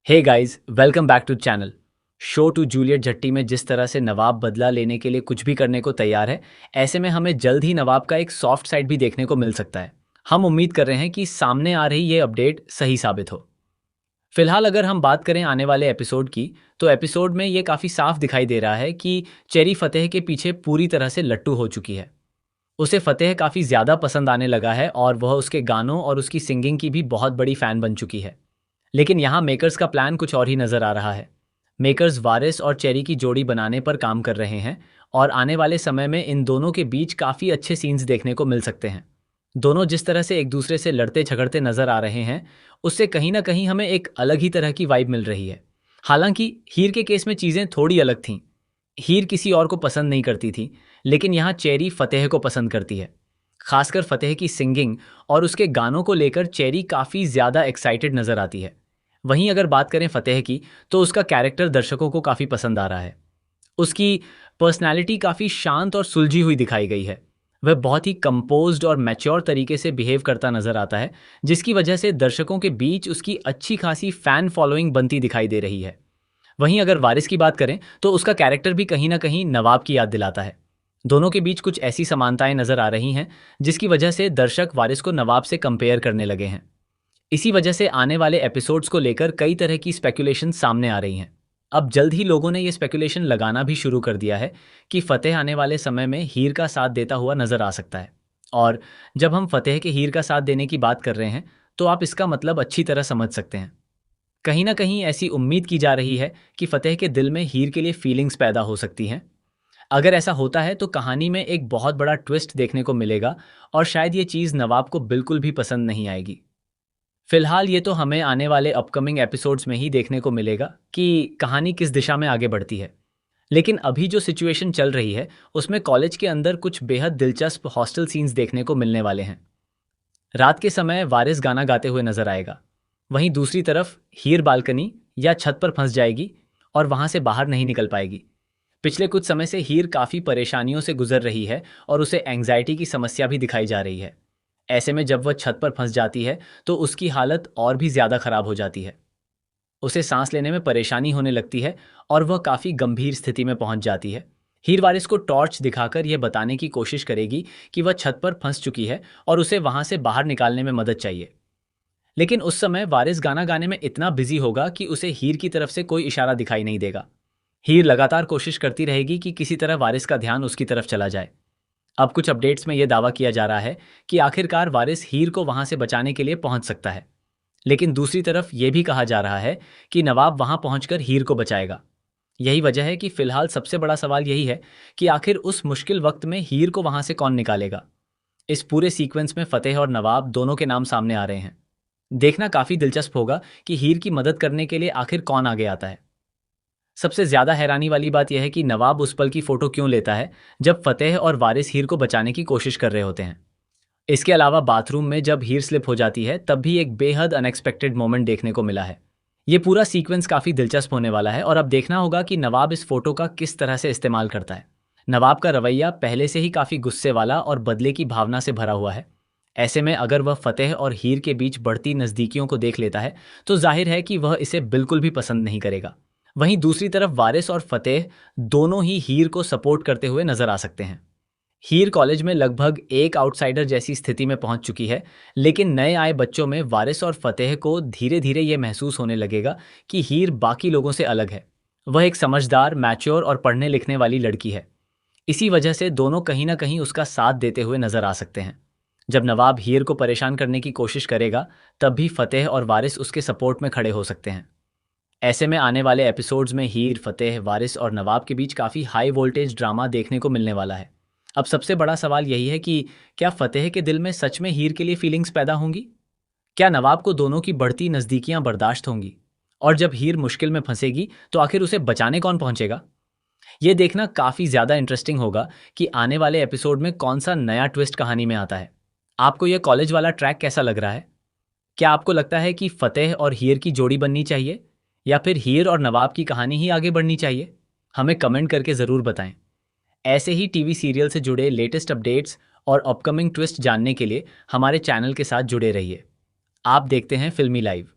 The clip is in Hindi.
Hey guys, welcome back to channel. Show to Juliet झट्टी में जिस तरह से नवाब बदला लेने के लिए कुछ भी करने को तैयार है, ऐसे में हमें जल्द ही नवाब का एक सॉफ्ट साइड भी देखने को मिल सकता है। हम उम्मीद कर रहे हैं कि सामने आ रही ये अपडेट सही साबित हो। फिलहाल अगर हम बात करें आने वाले एपिसोड की, तो एपिसोड में ये काफ़ी साफ दिखाई दे रहा है कि चेरी फतेह के पीछे पूरी तरह से लट्टू हो चुकी है। उसे फतेह काफ़ी ज़्यादा पसंद आने लगा है और वह उसके गानों और उसकी सिंगिंग की भी बहुत बड़ी फ़ैन बन चुकी है। लेकिन यहाँ मेकर्स का प्लान कुछ और ही नज़र आ रहा है। मेकर्स वारिस और चेरी की जोड़ी बनाने पर काम कर रहे हैं और आने वाले समय में इन दोनों के बीच काफ़ी अच्छे सीन्स देखने को मिल सकते हैं। दोनों जिस तरह से एक दूसरे से लड़ते झगड़ते नजर आ रहे हैं, उससे कहीं ना कहीं हमें एक अलग ही तरह की वाइब मिल रही है। हालांकि हीर के केस में चीज़ें थोड़ी अलग थीं। हीर किसी और को पसंद नहीं करती थी, लेकिन यहाँ चेरी फतेह को पसंद करती है। खासकर फतेह की सिंगिंग और उसके गानों को लेकर चेरी काफ़ी ज़्यादा एक्साइटेड नजर आती है। वहीं अगर बात करें फतेह की, तो उसका कैरेक्टर दर्शकों को काफ़ी पसंद आ रहा है। उसकी पर्सनैलिटी काफ़ी शांत और सुलझी हुई दिखाई गई है। वह बहुत ही कंपोज्ड और मैच्योर तरीके से बिहेव करता नजर आता है, जिसकी वजह से दर्शकों के बीच उसकी अच्छी खासी फैन फॉलोइंग बनती दिखाई दे रही है। वहीं अगर वारिस की बात करें, तो उसका कैरेक्टर भी कहीं ना कहीं नवाब की याद दिलाता है। दोनों के बीच कुछ ऐसी समानताएं नजर आ रही हैं, जिसकी वजह से दर्शक वारिस को नवाब से कंपेयर करने लगे हैं। इसी वजह से आने वाले एपिसोड्स को लेकर कई तरह की स्पेकुलेशन सामने आ रही हैं। अब जल्द ही लोगों ने ये स्पेकुलेशन लगाना भी शुरू कर दिया है कि फतेह आने वाले समय में हीर का साथ देता हुआ नजर आ सकता है। और जब हम फतेह के हीर का साथ देने की बात कर रहे हैं, तो आप इसका मतलब अच्छी तरह समझ सकते हैं। कहीं ना कहीं ऐसी उम्मीद की जा रही है कि फतेह के दिल में हीर के लिए फीलिंग्स पैदा हो सकती हैं। अगर ऐसा होता है तो कहानी में एक बहुत बड़ा ट्विस्ट देखने को मिलेगा और शायद ये चीज़ नवाब को बिल्कुल भी पसंद नहीं आएगी। फिलहाल ये तो हमें आने वाले अपकमिंग एपिसोड्स में ही देखने को मिलेगा कि कहानी किस दिशा में आगे बढ़ती है। लेकिन अभी जो सिचुएशन चल रही है, उसमें कॉलेज के अंदर कुछ बेहद दिलचस्प हॉस्टल सीन्स देखने को मिलने वाले हैं। रात के समय वारिस गाना गाते हुए नजर आएगा। वहीं दूसरी तरफ हीर बालकनी या छत पर फंस जाएगी और वहां से बाहर नहीं निकल पाएगी। पिछले कुछ समय से हीर काफ़ी परेशानियों से गुजर रही है और उसे एंग्जाइटी की समस्या भी दिखाई जा रही है। ऐसे में जब वह छत पर फंस जाती है, तो उसकी हालत और भी ज़्यादा खराब हो जाती है। उसे सांस लेने में परेशानी होने लगती है और वह काफ़ी गंभीर स्थिति में पहुंच जाती है। हीर वारिस को टॉर्च दिखाकर यह बताने की कोशिश करेगी कि वह छत पर फंस चुकी है और उसे वहां से बाहर निकालने में मदद चाहिए। लेकिन उस समय वारिस गाना गाने में इतना बिजी होगा कि उसे हीर की तरफ से कोई इशारा दिखाई नहीं देगा। हीर लगातार कोशिश करती रहेगी कि किसी तरह वारिस का ध्यान उसकी तरफ चला जाए। अब कुछ अपडेट्स में यह दावा किया जा रहा है कि आखिरकार वारिस हीर को वहां से बचाने के लिए पहुंच सकता है। लेकिन दूसरी तरफ यह भी कहा जा रहा है कि नवाब वहां पहुंचकर हीर को बचाएगा। यही वजह है कि फिलहाल सबसे बड़ा सवाल यही है कि आखिर उस मुश्किल वक्त में हीर को वहां से कौन निकालेगा। इस पूरे सीक्वेंस में फतेह और नवाब दोनों के नाम सामने आ रहे हैं। देखना काफी दिलचस्प होगा कि हीर की मदद करने के लिए आखिर कौन आगे आता है। सबसे ज्यादा हैरानी वाली बात यह है कि नवाब उस पल की फोटो क्यों लेता है जब फतेह और वारिस हीर को बचाने की कोशिश कर रहे होते हैं। इसके अलावा बाथरूम में जब हीर स्लिप हो जाती है, तब भी एक बेहद अनएक्सपेक्टेड मोमेंट देखने को मिला है। ये पूरा सीक्वेंस काफी दिलचस्प होने वाला है और अब देखना होगा कि नवाब इस फोटो का किस तरह से इस्तेमाल करता है। नवाब का रवैया पहले से ही काफी गुस्से वाला और बदले की भावना से भरा हुआ है। ऐसे में अगर वह फतेह और हीर के बीच बढ़ती नजदीकियों को देख लेता है, तो जाहिर है कि वह इसे बिल्कुल भी पसंद नहीं करेगा। वहीं दूसरी तरफ वारिस और फतेह दोनों ही हीर को सपोर्ट करते हुए नजर आ सकते हैं। हीर कॉलेज में लगभग एक आउटसाइडर जैसी स्थिति में पहुंच चुकी है, लेकिन नए आए बच्चों में वारिस और फतेह को धीरे धीरे ये महसूस होने लगेगा कि हीर बाकी लोगों से अलग है। वह एक समझदार, मैच्योर और पढ़ने लिखने वाली लड़की है। इसी वजह से दोनों कहीं ना कहीं उसका साथ देते हुए नजर आ सकते हैं। जब नवाब हीर को परेशान करने की कोशिश करेगा, तब भी फतेह और वारिस उसके सपोर्ट में खड़े हो सकते हैं। ऐसे में आने वाले एपिसोड्स में हीर, फतेह, वारिस और नवाब के बीच काफ़ी हाई वोल्टेज ड्रामा देखने को मिलने वाला है। अब सबसे बड़ा सवाल यही है कि क्या फतेह के दिल में सच में हीर के लिए फीलिंग्स पैदा होंगी? क्या नवाब को दोनों की बढ़ती नज़दीकियां बर्दाश्त होंगी? और जब हीर मुश्किल में फंसेगी, तो आखिर उसे बचाने कौन पहुंचेगा? ये देखना काफ़ी ज़्यादा इंटरेस्टिंग होगा कि आने वाले एपिसोड में कौन सा नया ट्विस्ट कहानी में आता है। आपको यह कॉलेज वाला ट्रैक कैसा लग रहा है? क्या आपको लगता है कि फतेह और हीर की जोड़ी बननी चाहिए, या फिर हीर और नवाब की कहानी ही आगे बढ़नी चाहिए? हमें कमेंट करके ज़रूर बताएं। ऐसे ही टीवी सीरियल से जुड़े लेटेस्ट अपडेट्स और अपकमिंग ट्विस्ट जानने के लिए हमारे चैनल के साथ जुड़े रहिए। आप देखते हैं फिल्मी लाइव।